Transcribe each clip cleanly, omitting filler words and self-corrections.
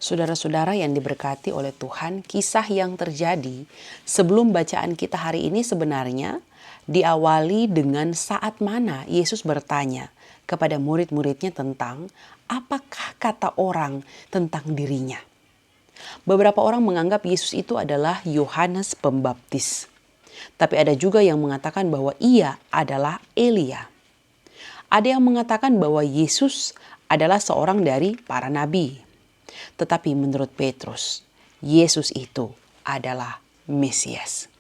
Saudara-saudara yang diberkati oleh Tuhan, kisah yang terjadi sebelum bacaan kita hari ini sebenarnya diawali dengan saat mana Yesus bertanya kepada murid-muridnya tentang apakah kata orang tentang dirinya. Beberapa orang menganggap Yesus itu adalah Yohanes Pembaptis. Tapi ada juga yang mengatakan bahwa ia adalah Elia. Ada yang mengatakan bahwa Yesus adalah seorang dari para nabi. Tetapi menurut Petrus, Yesus itu adalah Mesias.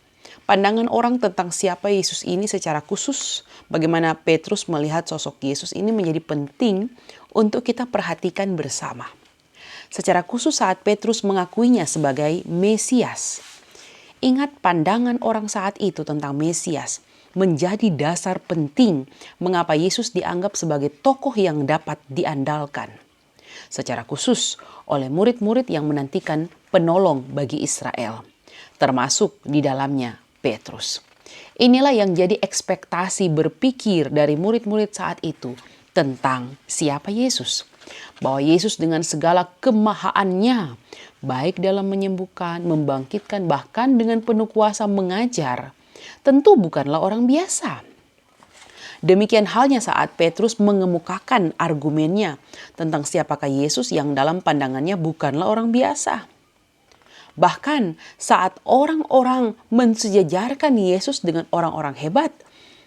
Pandangan orang tentang siapa Yesus ini secara khusus, bagaimana Petrus melihat sosok Yesus ini menjadi penting untuk kita perhatikan bersama. Secara khusus saat Petrus mengakuinya sebagai Mesias. Ingat, pandangan orang saat itu tentang Mesias menjadi dasar penting mengapa Yesus dianggap sebagai tokoh yang dapat diandalkan. Secara khusus oleh murid-murid yang menantikan penolong bagi Israel, termasuk di dalamnya Petrus. Inilah yang jadi ekspektasi berpikir dari murid-murid saat itu tentang siapa Yesus. Bahwa Yesus dengan segala kemahaannya, baik dalam menyembuhkan, membangkitkan, bahkan dengan penuh kuasa mengajar, tentu bukanlah orang biasa. Demikian halnya saat Petrus mengemukakan argumennya tentang siapakah Yesus yang dalam pandangannya bukanlah orang biasa. Bahkan saat orang-orang mensejajarkan Yesus dengan orang-orang hebat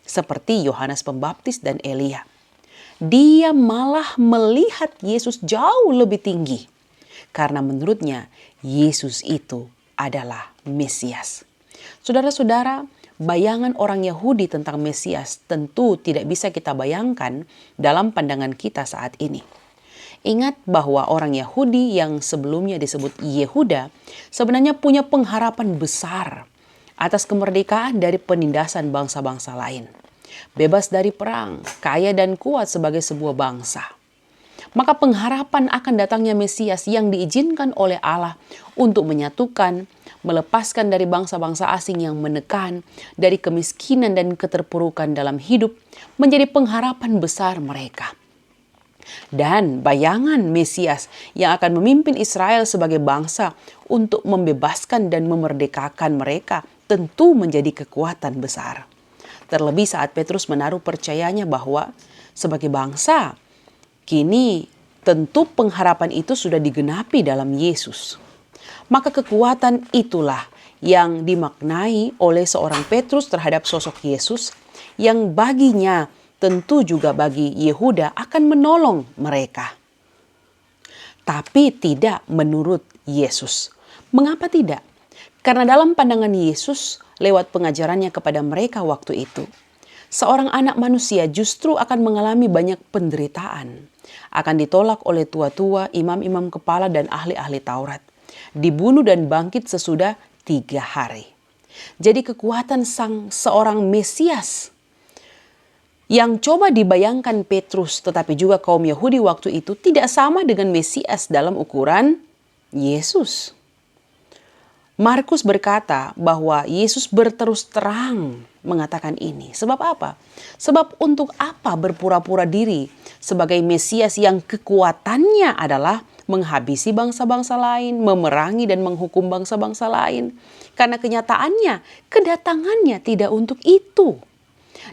seperti Yohanes Pembaptis dan Elia, dia malah melihat Yesus jauh lebih tinggi karena menurutnya Yesus itu adalah Mesias. Saudara-saudara, bayangan orang Yahudi tentang Mesias tentu tidak bisa kita bayangkan dalam pandangan kita saat ini. Ingat bahwa orang Yahudi yang sebelumnya disebut Yehuda sebenarnya punya pengharapan besar atas kemerdekaan dari penindasan bangsa-bangsa lain. Bebas dari perang, kaya dan kuat sebagai sebuah bangsa. Maka pengharapan akan datangnya Mesias yang diizinkan oleh Allah untuk menyatukan, melepaskan dari bangsa-bangsa asing yang menekan, dari kemiskinan dan keterpurukan dalam hidup, menjadi pengharapan besar mereka. Dan bayangan Mesias yang akan memimpin Israel sebagai bangsa untuk membebaskan dan memerdekakan mereka tentu menjadi kekuatan besar. Terlebih saat Petrus menaruh percayanya bahwa sebagai bangsa, kini tentu pengharapan itu sudah digenapi dalam Yesus. Maka kekuatan itulah yang dimaknai oleh seorang Petrus terhadap sosok Yesus yang baginya tentu juga bagi Yehuda akan menolong mereka. Tapi tidak menurut Yesus. Mengapa tidak? Karena dalam pandangan Yesus lewat pengajarannya kepada mereka waktu itu, seorang anak manusia justru akan mengalami banyak penderitaan. Akan ditolak oleh tua-tua, imam-imam kepala dan ahli-ahli Taurat. Dibunuh dan bangkit sesudah 3 hari. Jadi kekuatan seorang Mesias yang coba dibayangkan Petrus tetapi juga kaum Yahudi waktu itu tidak sama dengan Mesias dalam ukuran Yesus. Markus berkata bahwa Yesus berterus terang mengatakan ini. Sebab apa? Sebab untuk apa berpura-pura diri sebagai Mesias yang kekuatannya adalah menghabisi bangsa-bangsa lain, memerangi dan menghukum bangsa-bangsa lain. Karena kenyataannya, kedatangannya tidak untuk itu.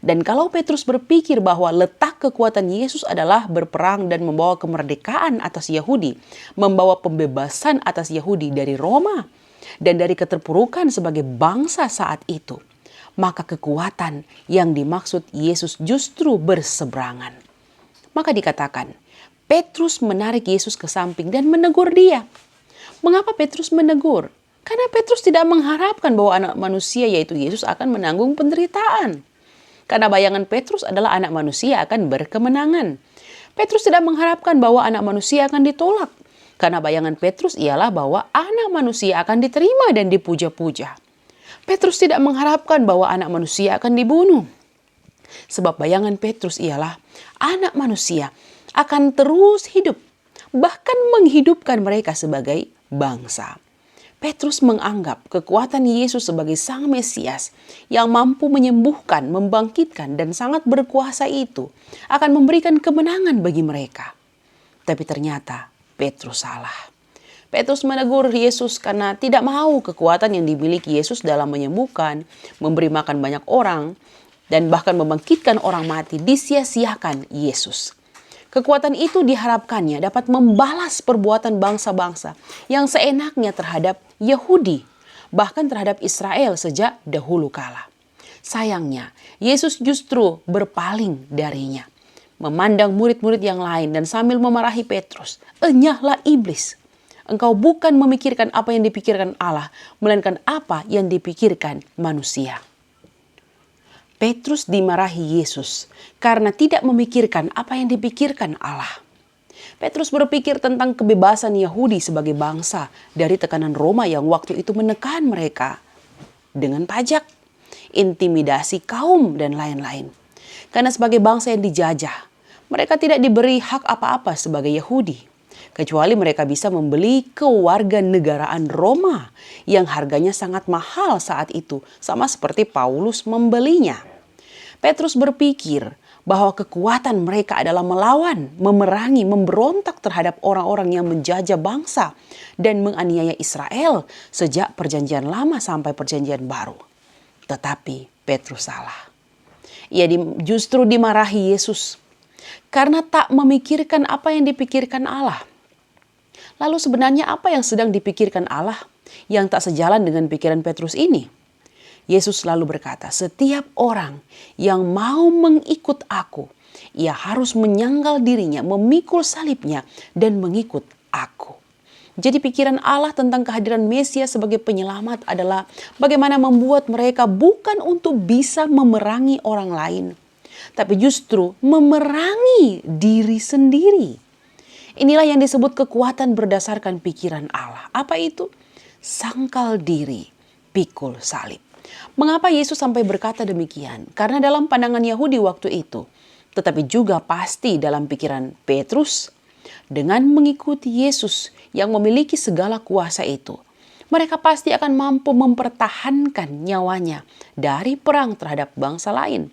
Dan kalau Petrus berpikir bahwa letak kekuatan Yesus adalah berperang dan membawa kemerdekaan atas Yahudi, membawa pembebasan atas Yahudi dari Roma, dan dari keterpurukan sebagai bangsa saat itu, maka kekuatan yang dimaksud Yesus justru berseberangan. Maka dikatakan, Petrus menarik Yesus ke samping dan menegur dia. Mengapa Petrus menegur? Karena Petrus tidak mengharapkan bahwa anak manusia yaitu Yesus akan menanggung penderitaan. Karena bayangan Petrus adalah anak manusia akan berkemenangan. Petrus tidak mengharapkan bahwa anak manusia akan ditolak. Karena bayangan Petrus ialah bahwa anak manusia akan diterima dan dipuja-puja. Petrus tidak mengharapkan bahwa anak manusia akan dibunuh. Sebab bayangan Petrus ialah anak manusia akan terus hidup, bahkan menghidupkan mereka sebagai bangsa. Petrus menganggap kekuatan Yesus sebagai Sang Mesias yang mampu menyembuhkan, membangkitkan, dan sangat berkuasa itu akan memberikan kemenangan bagi mereka. Tapi ternyata Petrus salah. Petrus menegur Yesus karena tidak mau kekuatan yang dimiliki Yesus dalam menyembuhkan, memberi makan banyak orang, dan bahkan membangkitkan orang mati disia-siakan Yesus. Kekuatan itu diharapkannya dapat membalas perbuatan bangsa-bangsa yang seenaknya terhadap Yahudi, bahkan terhadap Israel sejak dahulu kala. Sayangnya, Yesus justru berpaling darinya, memandang murid-murid yang lain dan sambil memarahi Petrus, "Enyahlah iblis. Engkau bukan memikirkan apa yang dipikirkan Allah, melainkan apa yang dipikirkan manusia." Petrus dimarahi Yesus karena tidak memikirkan apa yang dipikirkan Allah. Petrus berpikir tentang kebebasan Yahudi sebagai bangsa dari tekanan Roma yang waktu itu menekan mereka dengan pajak, intimidasi kaum, dan lain-lain. Karena sebagai bangsa yang dijajah, mereka tidak diberi hak apa-apa sebagai Yahudi, kecuali mereka bisa membeli kewarganegaraan Roma yang harganya sangat mahal saat itu, sama seperti Paulus membelinya. Petrus berpikir bahwa kekuatan mereka adalah melawan, memerangi, memberontak terhadap orang-orang yang menjajah bangsa dan menganiaya Israel sejak Perjanjian Lama sampai Perjanjian Baru. Tetapi Petrus salah. Ia justru dimarahi Yesus karena tak memikirkan apa yang dipikirkan Allah. Lalu sebenarnya apa yang sedang dipikirkan Allah yang tak sejalan dengan pikiran Petrus ini? Yesus selalu berkata, "Setiap orang yang mau mengikut aku, ia harus menyangkal dirinya, memikul salibnya, dan mengikut aku." Jadi pikiran Allah tentang kehadiran Mesias sebagai penyelamat adalah bagaimana membuat mereka bukan untuk bisa memerangi orang lain, tapi justru memerangi diri sendiri. Inilah yang disebut kekuatan berdasarkan pikiran Allah. Apa itu? Sangkal diri, pikul salib. Mengapa Yesus sampai berkata demikian? Karena dalam pandangan Yahudi waktu itu, tetapi juga pasti dalam pikiran Petrus, dengan mengikuti Yesus yang memiliki segala kuasa itu, mereka pasti akan mampu mempertahankan nyawanya dari perang terhadap bangsa lain.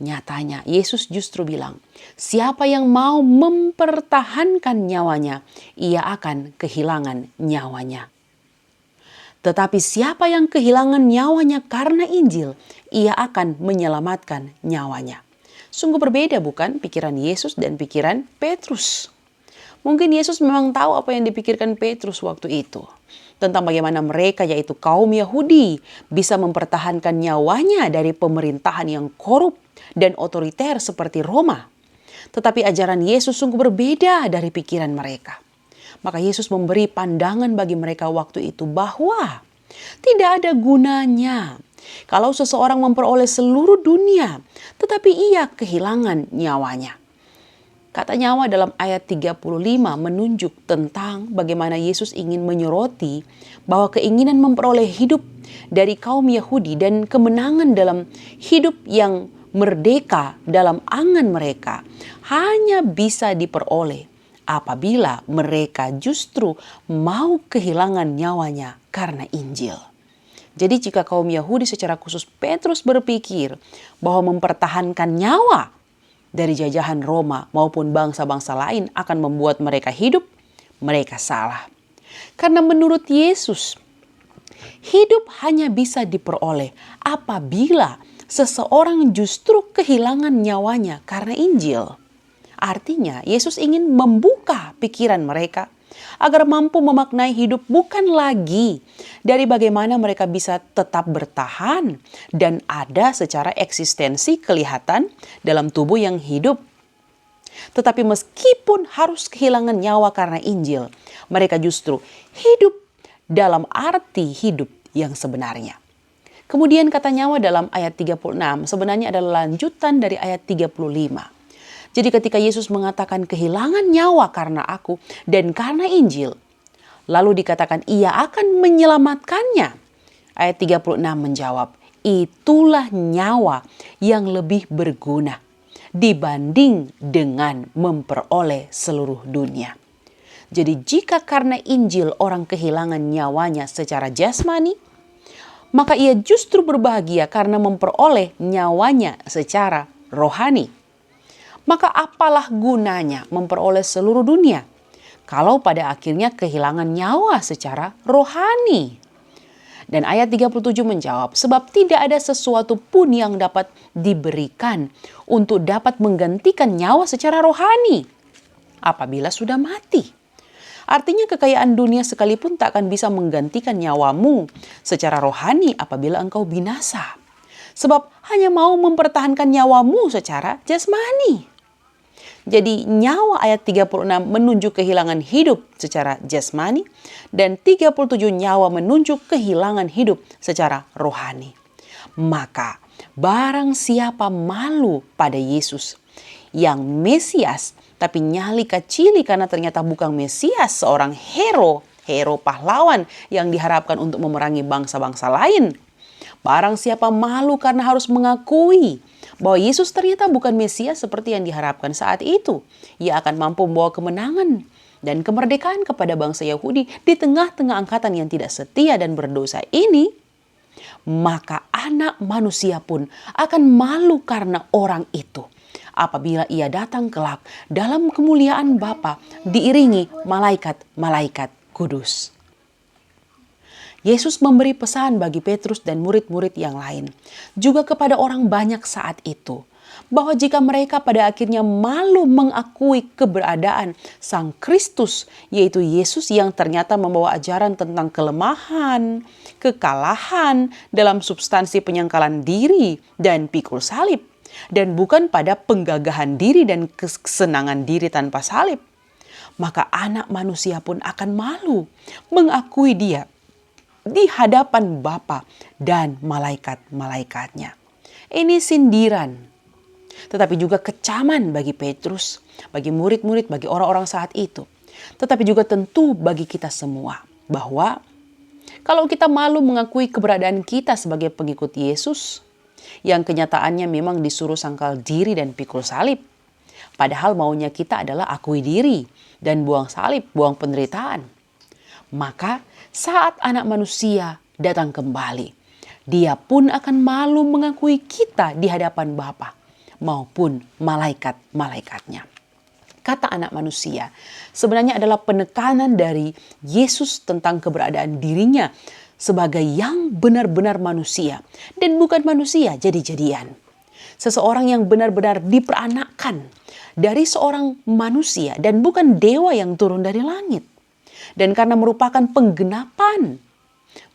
Nyatanya Yesus justru bilang, siapa yang mau mempertahankan nyawanya, ia akan kehilangan nyawanya. Tetapi siapa yang kehilangan nyawanya karena Injil, ia akan menyelamatkan nyawanya. Sungguh berbeda bukan pikiran Yesus dan pikiran Petrus. Mungkin Yesus memang tahu apa yang dipikirkan Petrus waktu itu. Tentang bagaimana mereka yaitu kaum Yahudi bisa mempertahankan nyawanya dari pemerintahan yang korup dan otoriter seperti Roma. Tetapi ajaran Yesus sungguh berbeda dari pikiran mereka. Maka Yesus memberi pandangan bagi mereka waktu itu bahwa tidak ada gunanya kalau seseorang memperoleh seluruh dunia tetapi ia kehilangan nyawanya. Kata nyawa dalam ayat 35 menunjuk tentang bagaimana Yesus ingin menyoroti bahwa keinginan memperoleh hidup dari kaum Yahudi dan kemenangan dalam hidup yang merdeka dalam angan mereka hanya bisa diperoleh apabila mereka justru mau kehilangan nyawanya karena Injil. Jadi jika kaum Yahudi secara khusus Petrus berpikir bahwa mempertahankan nyawa dari jajahan Roma maupun bangsa-bangsa lain akan membuat mereka hidup, mereka salah. Karena menurut Yesus, hidup hanya bisa diperoleh apabila seseorang justru kehilangan nyawanya karena Injil. Artinya Yesus ingin membuka pikiran mereka agar mampu memaknai hidup bukan lagi dari bagaimana mereka bisa tetap bertahan dan ada secara eksistensi kelihatan dalam tubuh yang hidup. Tetapi meskipun harus kehilangan nyawa karena Injil, mereka justru hidup dalam arti hidup yang sebenarnya. Kemudian kata nyawa dalam ayat 36 sebenarnya adalah lanjutan dari ayat 35. Jadi ketika Yesus mengatakan kehilangan nyawa karena aku dan karena Injil, lalu dikatakan ia akan menyelamatkannya. Ayat 36 menjawab, itulah nyawa yang lebih berguna dibanding dengan memperoleh seluruh dunia. Jadi jika karena Injil orang kehilangan nyawanya secara jasmani, maka ia justru berbahagia karena memperoleh nyawanya secara rohani. Maka apalah gunanya memperoleh seluruh dunia kalau pada akhirnya kehilangan nyawa secara rohani. Dan ayat 37 menjawab, sebab tidak ada sesuatu pun yang dapat diberikan untuk dapat menggantikan nyawa secara rohani apabila sudah mati. Artinya kekayaan dunia sekalipun tak akan bisa menggantikan nyawamu secara rohani apabila engkau binasa. Sebab hanya mau mempertahankan nyawamu secara jasmani. Jadi nyawa ayat 36 menunjuk kehilangan hidup secara jasmani dan 37 nyawa menunjuk kehilangan hidup secara rohani. Maka barang siapa malu pada Yesus yang Mesias tapi nyali kacili karena ternyata bukan Mesias, seorang hero pahlawan yang diharapkan untuk memerangi bangsa-bangsa lain. Barang siapa malu karena harus mengakui bahwa Yesus ternyata bukan Mesias seperti yang diharapkan saat itu. Ia akan mampu membawa kemenangan dan kemerdekaan kepada bangsa Yahudi di tengah-tengah angkatan yang tidak setia dan berdosa ini. Maka anak manusia pun akan malu karena orang itu apabila ia datang kelak dalam kemuliaan Bapa diiringi malaikat-malaikat kudus. Yesus memberi pesan bagi Petrus dan murid-murid yang lain, juga kepada orang banyak saat itu, bahwa jika mereka pada akhirnya malu mengakui keberadaan Sang Kristus, yaitu Yesus yang ternyata membawa ajaran tentang kelemahan, kekalahan dalam substansi penyangkalan diri dan pikul salib, dan bukan pada penggagahan diri dan kesenangan diri tanpa salib, maka anak manusia pun akan malu mengakui dia di hadapan Bapa dan malaikat-malaikatnya. Ini sindiran, tetapi juga kecaman bagi Petrus, bagi murid-murid, bagi orang-orang saat itu. Tetapi juga tentu bagi kita semua, bahwa kalau kita malu mengakui keberadaan kita sebagai pengikut Yesus, yang kenyataannya memang disuruh sangkal diri dan pikul salib. Padahal maunya kita adalah akui diri dan buang salib, buang penderitaan. Maka saat anak manusia datang kembali, dia pun akan malu mengakui kita di hadapan Bapa maupun malaikat-malaikatnya. Kata anak manusia sebenarnya adalah penekanan dari Yesus tentang keberadaan dirinya sebagai yang benar-benar manusia dan bukan manusia jadi-jadian. Seseorang yang benar-benar diperanakkan dari seorang manusia dan bukan dewa yang turun dari langit. Dan karena merupakan penggenapan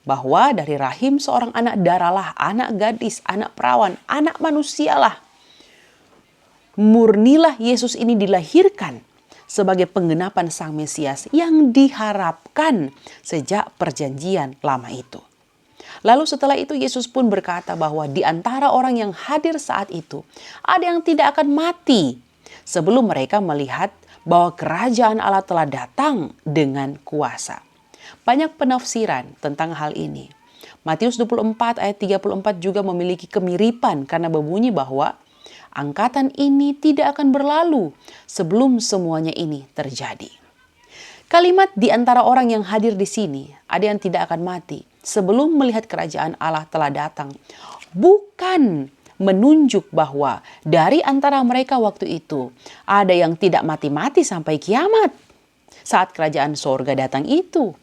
bahwa dari rahim seorang anak daralah, anak gadis, anak perawan, anak manusialah. Murnilah Yesus ini dilahirkan sebagai penggenapan Sang Mesias yang diharapkan sejak perjanjian lama itu. Lalu setelah itu Yesus pun berkata bahwa di antara orang yang hadir saat itu ada yang tidak akan mati sebelum mereka melihat bahwa kerajaan Allah telah datang dengan kuasa. Banyak penafsiran tentang hal ini. Matius 24 ayat 34 juga memiliki kemiripan karena berbunyi bahwa angkatan ini tidak akan berlalu sebelum semuanya ini terjadi. Kalimat di antara orang yang hadir di sini, ada yang tidak akan mati sebelum melihat kerajaan Allah telah datang, bukan menunjuk bahwa dari antara mereka waktu itu ada yang tidak mati-mati sampai kiamat saat kerajaan sorga datang itu.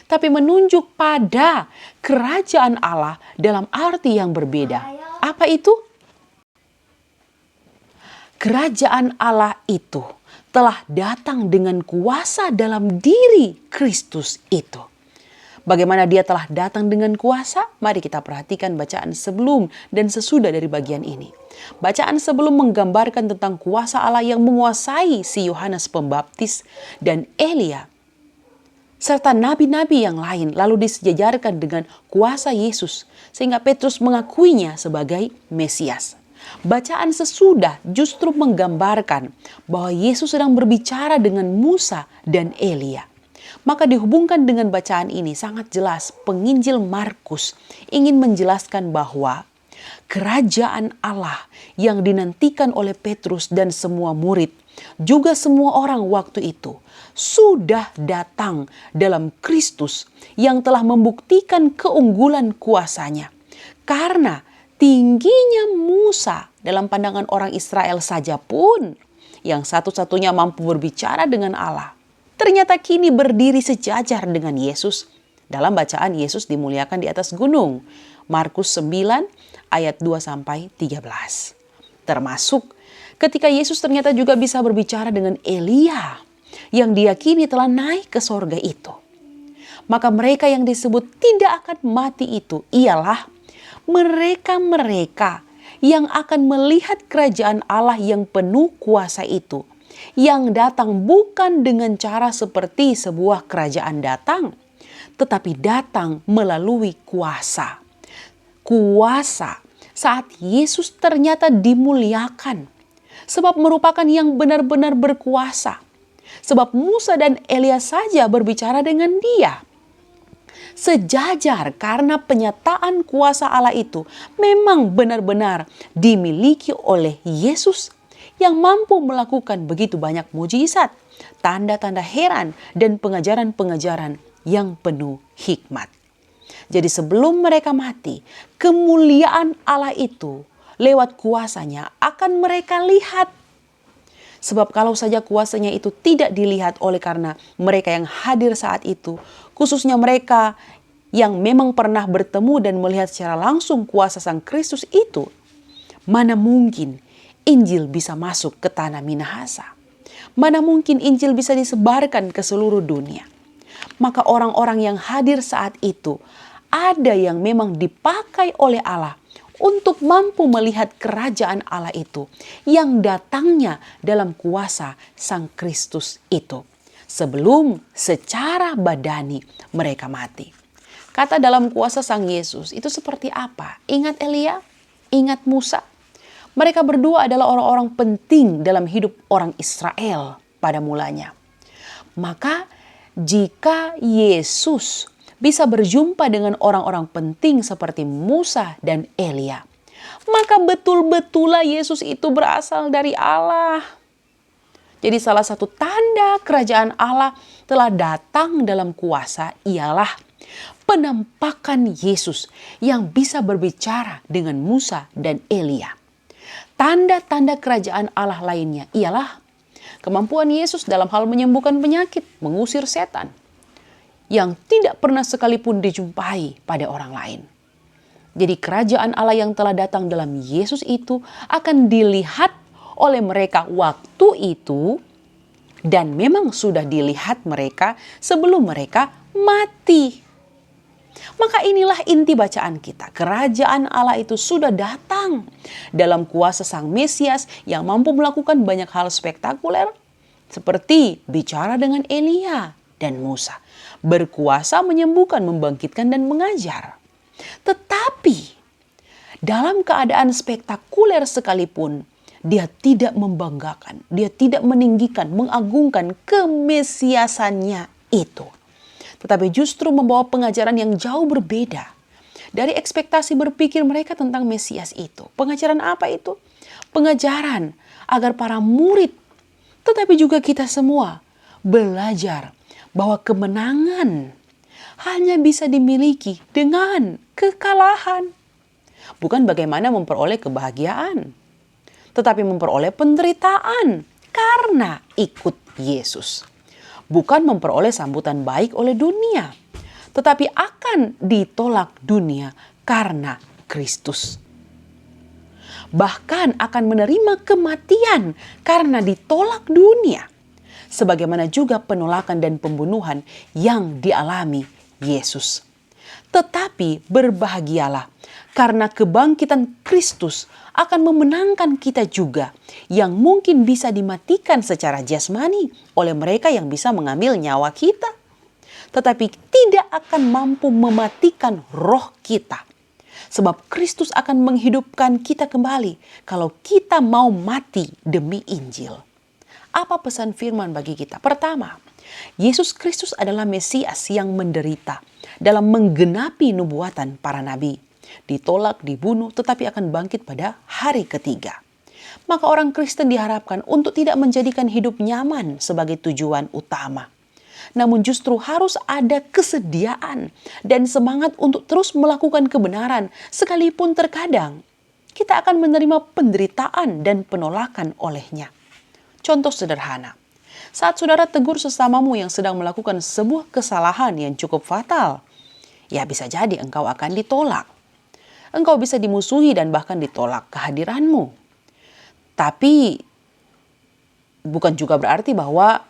Tapi menunjuk pada kerajaan Allah dalam arti yang berbeda. Apa itu? Kerajaan Allah itu telah datang dengan kuasa dalam diri Kristus itu. Bagaimana dia telah datang dengan kuasa? Mari kita perhatikan bacaan sebelum dan sesudah dari bagian ini. Bacaan sebelum menggambarkan tentang kuasa Allah yang menguasai si Yohanes Pembaptis dan Elia, serta nabi-nabi yang lain, lalu disejajarkan dengan kuasa Yesus, sehingga Petrus mengakuinya sebagai Mesias. Bacaan sesudah justru menggambarkan bahwa Yesus sedang berbicara dengan Musa dan Elia. Maka dihubungkan dengan bacaan ini sangat jelas penginjil Markus ingin menjelaskan bahwa kerajaan Allah yang dinantikan oleh Petrus dan semua murid, juga semua orang waktu itu, sudah datang dalam Kristus yang telah membuktikan keunggulan kuasanya. Karena tingginya Musa dalam pandangan orang Israel saja pun yang satu-satunya mampu berbicara dengan Allah, ternyata kini berdiri sejajar dengan Yesus. Dalam bacaan Yesus dimuliakan di atas gunung. Markus 9 ayat 2-13. Termasuk ketika Yesus ternyata juga bisa berbicara dengan Elia yang diyakini telah naik ke sorga itu. Maka mereka yang disebut tidak akan mati itu ialah mereka-mereka yang akan melihat kerajaan Allah yang penuh kuasa itu, yang datang bukan dengan cara seperti sebuah kerajaan datang, tetapi datang melalui kuasa. Kuasa saat Yesus ternyata dimuliakan, sebab merupakan yang benar-benar berkuasa. Sebab Musa dan Elia saja berbicara dengan dia. Sejajar karena penyataan kuasa Allah itu memang benar-benar dimiliki oleh Yesus yang mampu melakukan begitu banyak mujizat, tanda-tanda heran, dan pengajaran-pengajaran yang penuh hikmat. Jadi sebelum mereka mati, kemuliaan Allah itu lewat kuasanya akan mereka lihat. Sebab kalau saja kuasanya itu tidak dilihat oleh karena mereka yang hadir saat itu, khususnya mereka yang memang pernah bertemu dan melihat secara langsung kuasa Sang Kristus itu, mana mungkin Injil bisa masuk ke tanah Minahasa? Mana mungkin Injil bisa disebarkan ke seluruh dunia? Maka orang-orang yang hadir saat itu, ada yang memang dipakai oleh Allah untuk mampu melihat kerajaan Allah itu yang datangnya dalam kuasa Sang Kristus itu. Sebelum secara badani mereka mati. Kata dalam kuasa Sang Yesus itu seperti apa? Ingat Elia? Ingat Musa? Mereka berdua adalah orang-orang penting dalam hidup orang Israel pada mulanya. Maka jika Yesus bisa berjumpa dengan orang-orang penting seperti Musa dan Elia, maka betul-betullah Yesus itu berasal dari Allah. Jadi salah satu tanda kerajaan Allah telah datang dalam kuasa ialah penampakan Yesus yang bisa berbicara dengan Musa dan Elia. Tanda-tanda kerajaan Allah lainnya ialah kemampuan Yesus dalam hal menyembuhkan penyakit, mengusir setan, yang tidak pernah sekalipun dijumpai pada orang lain. Jadi kerajaan Allah yang telah datang dalam Yesus itu akan dilihat oleh mereka waktu itu, dan memang sudah dilihat mereka sebelum mereka mati. Maka inilah inti bacaan kita. Kerajaan Allah itu sudah datang dalam kuasa Sang Mesias yang mampu melakukan banyak hal spektakuler seperti bicara dengan Elia dan Musa, berkuasa menyembuhkan, membangkitkan, dan mengajar. Tetapi dalam keadaan spektakuler sekalipun, dia tidak membanggakan, dia tidak meninggikan, mengagungkan kemesiasannya itu. Tetapi justru membawa pengajaran yang jauh berbeda dari ekspektasi berpikir mereka tentang Mesias itu. Pengajaran apa itu? Pengajaran agar para murid, tetapi juga kita semua, belajar bahwa kemenangan hanya bisa dimiliki dengan kekalahan. Bukan bagaimana memperoleh kebahagiaan, tetapi memperoleh penderitaan karena ikut Yesus. Bukan memperoleh sambutan baik oleh dunia, tetapi akan ditolak dunia karena Kristus. Bahkan akan menerima kematian karena ditolak dunia. Sebagaimana juga penolakan dan pembunuhan yang dialami Yesus. Tetapi berbahagialah karena kebangkitan Kristus akan memenangkan kita juga yang mungkin bisa dimatikan secara jasmani oleh mereka yang bisa mengambil nyawa kita. Tetapi tidak akan mampu mematikan roh kita. Sebab Kristus akan menghidupkan kita kembali kalau kita mau mati demi Injil. Apa pesan firman bagi kita? Pertama, Yesus Kristus adalah Mesias yang menderita dalam menggenapi nubuatan para nabi. Ditolak, dibunuh, tetapi akan bangkit pada hari ketiga. Maka orang Kristen diharapkan untuk tidak menjadikan hidup nyaman sebagai tujuan utama. Namun justru harus ada kesediaan dan semangat untuk terus melakukan kebenaran sekalipun terkadang kita akan menerima penderitaan dan penolakan olehnya. Contoh sederhana, Saat saudara tegur sesamamu yang sedang melakukan sebuah kesalahan yang cukup fatal, ya bisa jadi engkau akan ditolak. Engkau bisa dimusuhi dan bahkan ditolak kehadiranmu. Tapi bukan juga berarti bahwa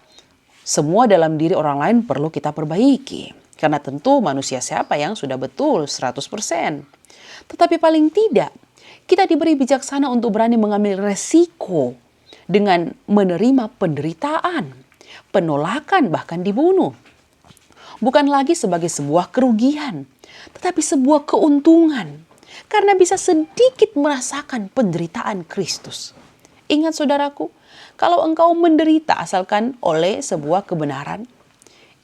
semua dalam diri orang lain perlu kita perbaiki. Karena tentu manusia siapa yang sudah betul 100%. Tetapi paling tidak, kita diberi bijaksana untuk berani mengambil resiko dengan menerima penderitaan, penolakan, bahkan dibunuh. Bukan lagi sebagai sebuah kerugian, tetapi sebuah keuntungan. Karena bisa sedikit merasakan penderitaan Kristus. Ingat saudaraku, kalau engkau menderita asalkan oleh sebuah kebenaran,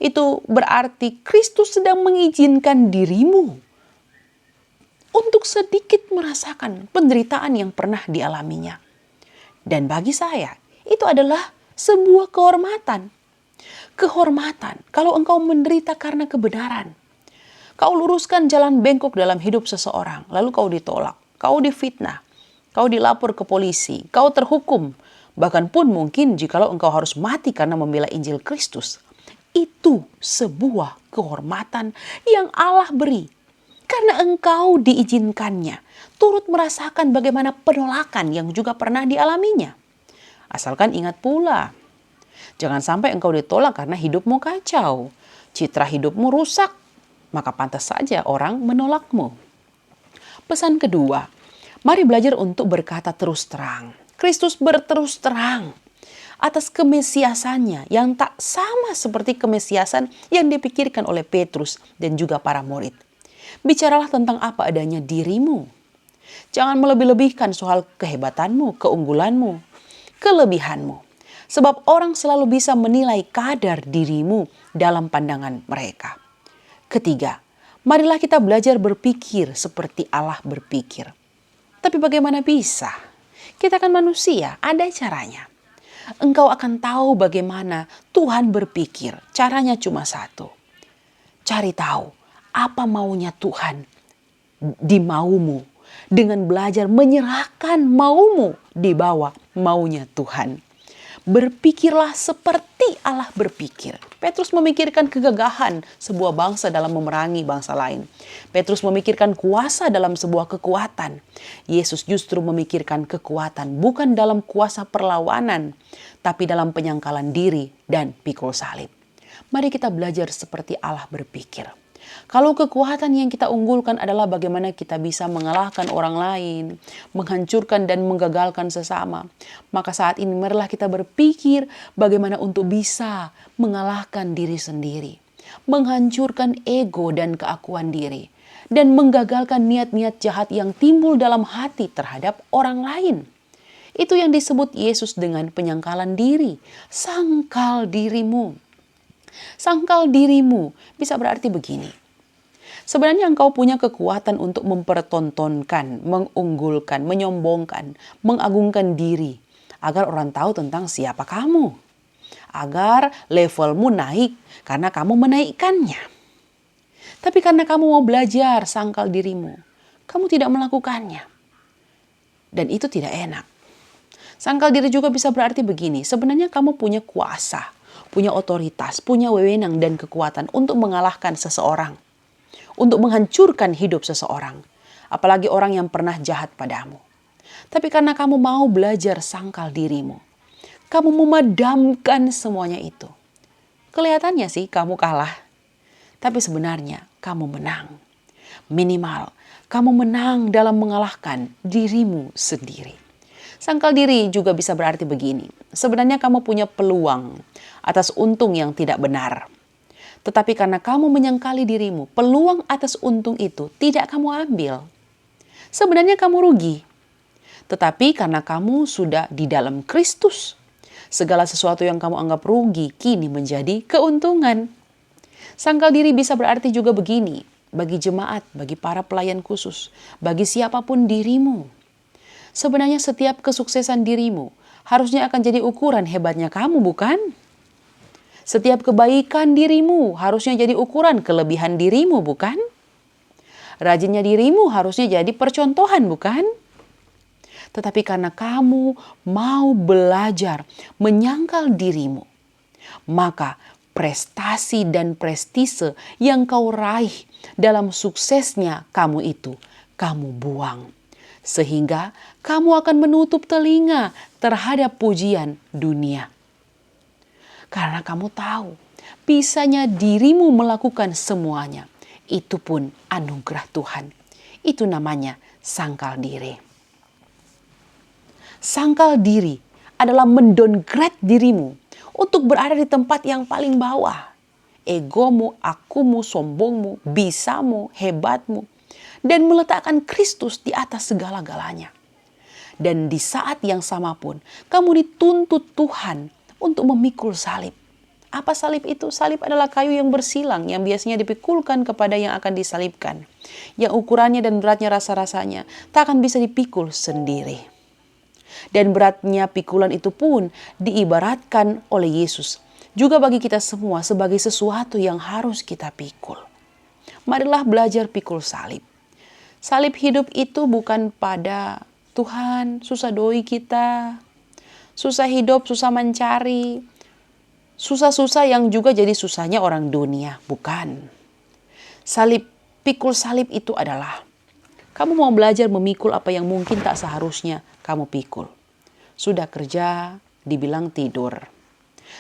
itu berarti Kristus sedang mengizinkan dirimu untuk sedikit merasakan penderitaan yang pernah dialaminya. Dan bagi saya, itu adalah sebuah kehormatan. Kehormatan kalau engkau menderita karena kebenaran. Kau luruskan jalan bengkok dalam hidup seseorang, lalu kau ditolak, kau difitnah, kau dilapor ke polisi, kau terhukum. Bahkan pun mungkin jikalau engkau harus mati karena membela Injil Kristus. Itu sebuah kehormatan yang Allah beri. Karena engkau diizinkannya, turut merasakan bagaimana penolakan yang juga pernah dialaminya. Asalkan ingat pula, jangan sampai engkau ditolak karena hidupmu kacau, citra hidupmu rusak, maka pantas saja orang menolakmu. Pesan kedua, mari belajar untuk berkata terus terang. Kristus berterus terang atas kemesiasannya yang tak sama seperti kemesiasan yang dipikirkan oleh Petrus dan juga para murid. Bicaralah tentang apa adanya dirimu. Jangan melebih-lebihkan soal kehebatanmu, keunggulanmu, kelebihanmu. Sebab orang selalu bisa menilai kadar dirimu dalam pandangan mereka. Ketiga, marilah kita belajar berpikir seperti Allah berpikir. Tapi bagaimana bisa? Kita kan manusia, ada caranya. Engkau akan tahu bagaimana Tuhan berpikir. Caranya cuma satu. Cari tahu apa maunya Tuhan di maumu. Dengan belajar menyerahkan maumu di bawah maunya Tuhan. Berpikirlah seperti Allah berpikir. Petrus memikirkan kegagahan sebuah bangsa dalam memerangi bangsa lain. Petrus memikirkan kuasa dalam sebuah kekuatan. Yesus justru memikirkan kekuatan bukan dalam kuasa perlawanan, tapi dalam penyangkalan diri dan pikul salib. Mari kita belajar seperti Allah berpikir. Kalau kekuatan yang kita unggulkan adalah bagaimana kita bisa mengalahkan orang lain, menghancurkan dan menggagalkan sesama, maka saat ini marilah kita berpikir bagaimana untuk bisa mengalahkan diri sendiri, menghancurkan ego dan keakuan diri, dan menggagalkan niat-niat jahat yang timbul dalam hati terhadap orang lain. Itu yang disebut Yesus dengan penyangkalan diri. Sangkal dirimu. Sangkal dirimu bisa berarti begini. Sebenarnya engkau punya kekuatan untuk mempertontonkan, mengunggulkan, menyombongkan, mengagungkan diri. Agar orang tahu tentang siapa kamu. Agar levelmu naik karena kamu menaikkannya. Tapi karena kamu mau belajar sangkal dirimu, kamu tidak melakukannya. Dan itu tidak enak. Sangkal diri juga bisa berarti begini. Sebenarnya kamu punya kuasa, punya otoritas, punya wewenang dan kekuatan untuk mengalahkan seseorang. Untuk menghancurkan hidup seseorang. Apalagi orang yang pernah jahat padamu. Tapi karena kamu mau belajar sangkal dirimu. Kamu memadamkan semuanya itu. Kelihatannya sih kamu kalah. Tapi sebenarnya kamu menang. Minimal kamu menang dalam mengalahkan dirimu sendiri. Sangkal diri juga bisa berarti begini. Sebenarnya kamu punya peluang atas untung yang tidak benar. Tetapi karena kamu menyangkali dirimu, peluang atas untung itu tidak kamu ambil. Sebenarnya kamu rugi. Tetapi karena kamu sudah di dalam Kristus, segala sesuatu yang kamu anggap rugi kini menjadi keuntungan. Sangkal diri bisa berarti juga begini, bagi jemaat, bagi para pelayan khusus, bagi siapapun dirimu. Sebenarnya setiap kesuksesan dirimu harusnya akan jadi ukuran hebatnya kamu, bukan? Setiap kebaikan dirimu harusnya jadi ukuran kelebihan dirimu, bukan? Rajinnya dirimu harusnya jadi percontohan, bukan? Tetapi karena kamu mau belajar menyangkal dirimu, maka prestasi dan prestise yang kau raih dalam suksesnya kamu itu, kamu buang. Sehingga kamu akan menutup telinga terhadap pujian dunia. Karena kamu tahu, bisanya dirimu melakukan semuanya. Itu pun anugerah Tuhan. Itu namanya sangkal diri. Sangkal diri adalah mendowngrade dirimu untuk berada di tempat yang paling bawah. Egomu, akumu, sombongmu, bisamu, hebatmu. Dan meletakkan Kristus di atas segala-galanya. Dan di saat yang sama pun, kamu dituntut Tuhan untuk memikul salib. Apa salib itu? Salib adalah kayu yang bersilang yang biasanya dipikulkan kepada yang akan disalibkan. Yang ukurannya dan beratnya rasa-rasanya tak akan bisa dipikul sendiri. Dan beratnya pikulan itu pun diibaratkan oleh Yesus juga bagi kita semua sebagai sesuatu yang harus kita pikul. Marilah belajar pikul salib. Salib hidup itu bukan pada Tuhan, susah doi kita, susah hidup, susah mencari, susah-susah yang juga jadi susahnya orang dunia. Bukan. Salib, pikul salib itu adalah kamu mau belajar memikul apa yang mungkin tak seharusnya kamu pikul. Sudah kerja, dibilang tidur.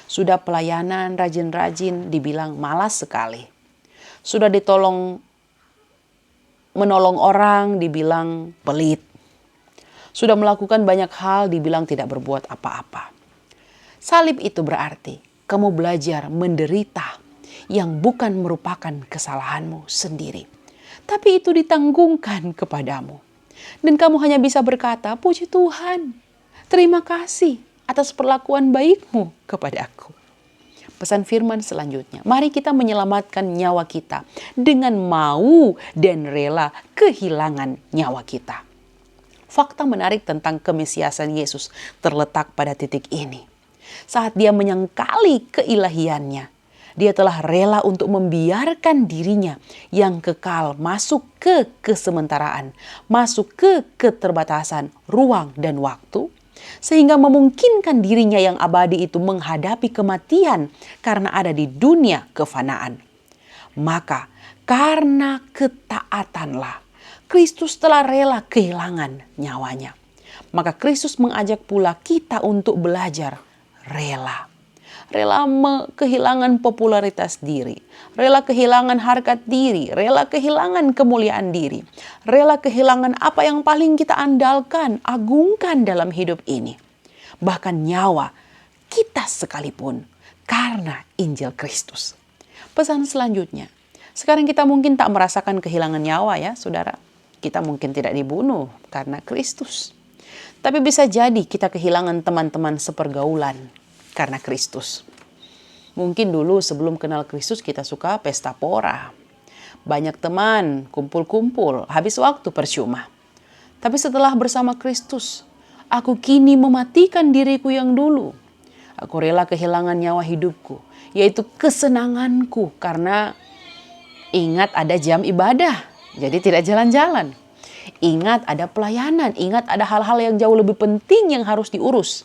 Sudah pelayanan, rajin-rajin, dibilang malas sekali. Sudah menolong orang, dibilang pelit. Sudah melakukan banyak hal, dibilang tidak berbuat apa-apa. Salib itu berarti kamu belajar menderita yang bukan merupakan kesalahanmu sendiri. Tapi itu ditanggungkan kepadamu. Dan kamu hanya bisa berkata, puji Tuhan, terima kasih atas perlakuan baikmu kepada aku. Pesan firman selanjutnya, mari kita menyelamatkan nyawa kita dengan mau dan rela kehilangan nyawa kita. Fakta menarik tentang kemesiasan Yesus terletak pada titik ini. Saat dia menyangkali keilahiannya, dia telah rela untuk membiarkan dirinya yang kekal masuk ke kesementaraan, masuk ke keterbatasan ruang dan waktu, sehingga memungkinkan dirinya yang abadi itu menghadapi kematian karena ada di dunia kefanaan. Maka karena ketaatanlah Kristus telah rela kehilangan nyawanya. Maka Kristus mengajak pula kita untuk belajar rela. Rela kehilangan popularitas diri, rela kehilangan harkat diri, rela kehilangan kemuliaan diri, rela kehilangan apa yang paling kita andalkan, agungkan dalam hidup ini. Bahkan nyawa kita sekalipun karena Injil Kristus. Pesan selanjutnya, sekarang kita mungkin tak merasakan kehilangan nyawa ya saudara. Kita mungkin tidak dibunuh karena Kristus. Tapi bisa jadi kita kehilangan teman-teman sepergaulan karena Kristus. Mungkin dulu sebelum kenal Kristus kita suka pesta pora. Banyak teman, kumpul-kumpul, habis waktu percuma. Tapi setelah bersama Kristus, aku kini mematikan diriku yang dulu. Aku rela kehilangan nyawa hidupku, yaitu kesenanganku. Karena ingat ada jam ibadah, jadi tidak jalan-jalan. Ingat ada pelayanan, ingat ada hal-hal yang jauh lebih penting yang harus diurus.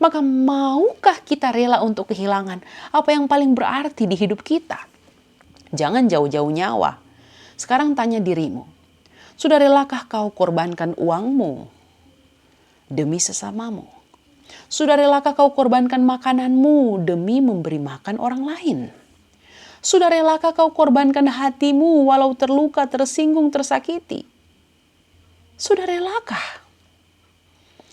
Maka maukah kita rela untuk kehilangan apa yang paling berarti di hidup kita? Jangan jauh-jauh nyawa. Sekarang tanya dirimu, sudah relakah kau korbankan uangmu demi sesamamu? Sudah relakah kau korbankan makananmu demi memberi makan orang lain? Sudah relakah kau korbankan hatimu walau terluka, tersinggung, tersakiti? Sudah relakah?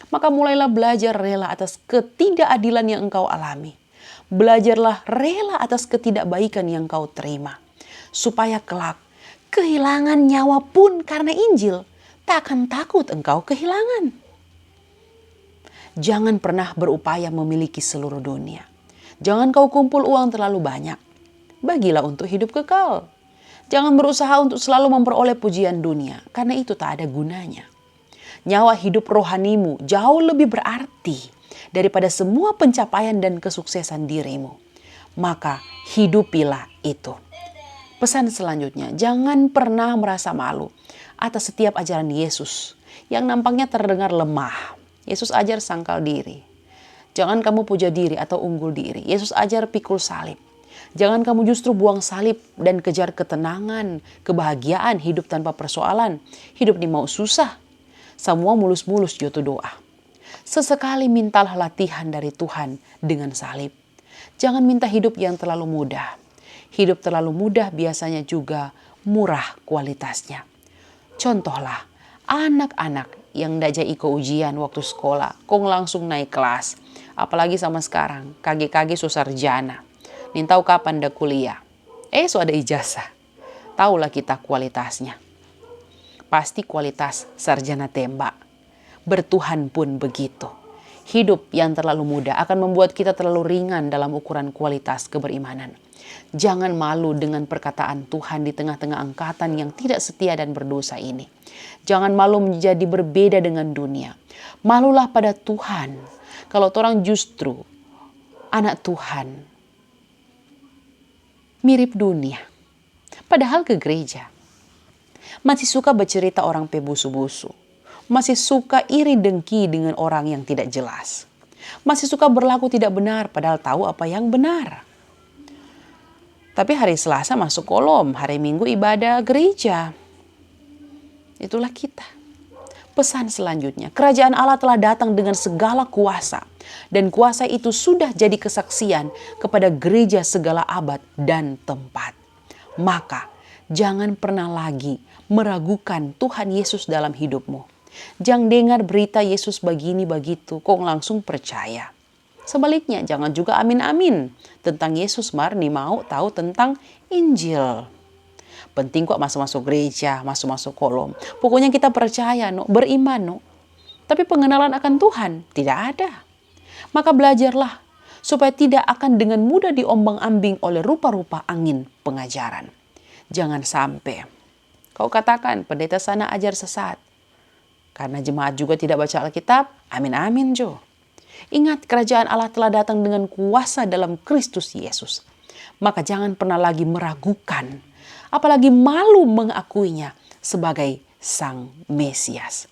Maka mulailah belajar rela atas ketidakadilan yang engkau alami. Belajarlah rela atas ketidakbaikan yang kau terima. Supaya kelak kehilangan nyawa pun karena Injil tak akan takut engkau kehilangan. Jangan pernah berupaya memiliki seluruh dunia. Jangan kau kumpul uang terlalu banyak. Bagilah untuk hidup kekal. Jangan berusaha untuk selalu memperoleh pujian dunia, karena itu tak ada gunanya. Nyawa hidup rohanimu jauh lebih berarti daripada semua pencapaian dan kesuksesan dirimu. Maka hidupilah itu. Pesan selanjutnya, jangan pernah merasa malu atas setiap ajaran Yesus yang nampaknya terdengar lemah. Yesus ajar sangkal diri. Jangan kamu puja diri atau unggul diri. Yesus ajar pikul salib. Jangan kamu justru buang salib dan kejar ketenangan, kebahagiaan, hidup tanpa persoalan. Hidup ini mau susah. Semua mulus-mulus joto doa. Sesekali mintalah latihan dari Tuhan dengan salib. Jangan minta hidup yang terlalu mudah. Hidup terlalu mudah biasanya juga murah kualitasnya. Contohlah, anak-anak yang ndajak iko ujian waktu sekolah, kong langsung naik kelas. Apalagi sama sekarang, kage-kage so sarjana. Nin tahu kapan dah kuliah. So ada ijazah. Taulah kita kualitasnya. Pasti kualitas sarjana tembak. Bertuhan pun begitu. Hidup yang terlalu mudah akan membuat kita terlalu ringan dalam ukuran kualitas keberimanan. Jangan malu dengan perkataan Tuhan di tengah-tengah angkatan yang tidak setia dan berdosa ini. Jangan malu menjadi berbeda dengan dunia. Malulah pada Tuhan. Kalau orang justru anak Tuhan mirip dunia. Padahal ke gereja. Masih suka bercerita orang pebusu-busu. Masih suka iri dengki dengan orang yang tidak jelas. Masih suka berlaku tidak benar padahal tahu apa yang benar. Tapi hari Selasa masuk kolom, hari Minggu ibadah gereja. Itulah kita. Pesan selanjutnya, kerajaan Allah telah datang dengan segala kuasa. Dan kuasa itu sudah jadi kesaksian kepada gereja segala abad dan tempat. Maka jangan pernah lagi meragukan Tuhan Yesus dalam hidupmu. Jangan dengar berita Yesus begini begitu, kok langsung percaya. Sebaliknya jangan juga amin-amin tentang Yesus marni mau tahu tentang Injil. Penting kok masuk-masuk gereja, masuk-masuk kolom. Pokoknya kita percaya, beriman. Tapi pengenalan akan Tuhan tidak ada. Maka belajarlah supaya tidak akan dengan mudah diombang-ambing oleh rupa-rupa angin pengajaran. Jangan sampai kau katakan pendeta sana ajar sesat. Karena jemaat juga tidak baca Alkitab, amin-amin Jo. Ingat, kerajaan Allah telah datang dengan kuasa dalam Kristus Yesus. Maka jangan pernah lagi meragukan, apalagi malu mengakuinya sebagai Sang Mesias.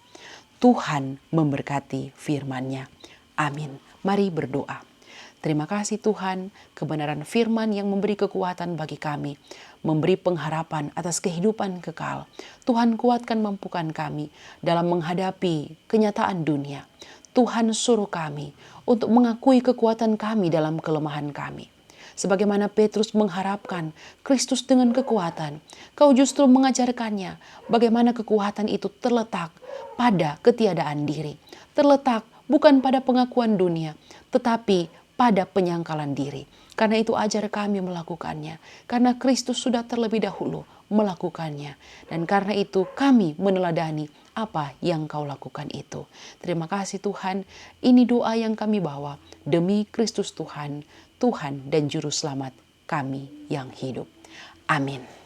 Tuhan memberkati firman-Nya. Amin. Mari berdoa. Terima kasih Tuhan, kebenaran firman yang memberi kekuatan bagi kami, memberi pengharapan atas kehidupan kekal. Tuhan kuatkan mampukan kami dalam menghadapi kenyataan dunia. Tuhan suruh kami untuk mengakui kekuatan kami dalam kelemahan kami. Sebagaimana Petrus mengharapkan Kristus dengan kekuatan, kau justru mengajarkannya bagaimana kekuatan itu terletak pada ketiadaan diri. Terletak bukan pada pengakuan dunia, tetapi pada penyangkalan diri. Karena itu ajar kami melakukannya. Karena Kristus sudah terlebih dahulu melakukannya. Dan karena itu kami meneladani apa yang kau lakukan itu. Terima kasih Tuhan. Ini doa yang kami bawa demi Kristus Tuhan, Tuhan dan Juru Selamat kami yang hidup. Amin.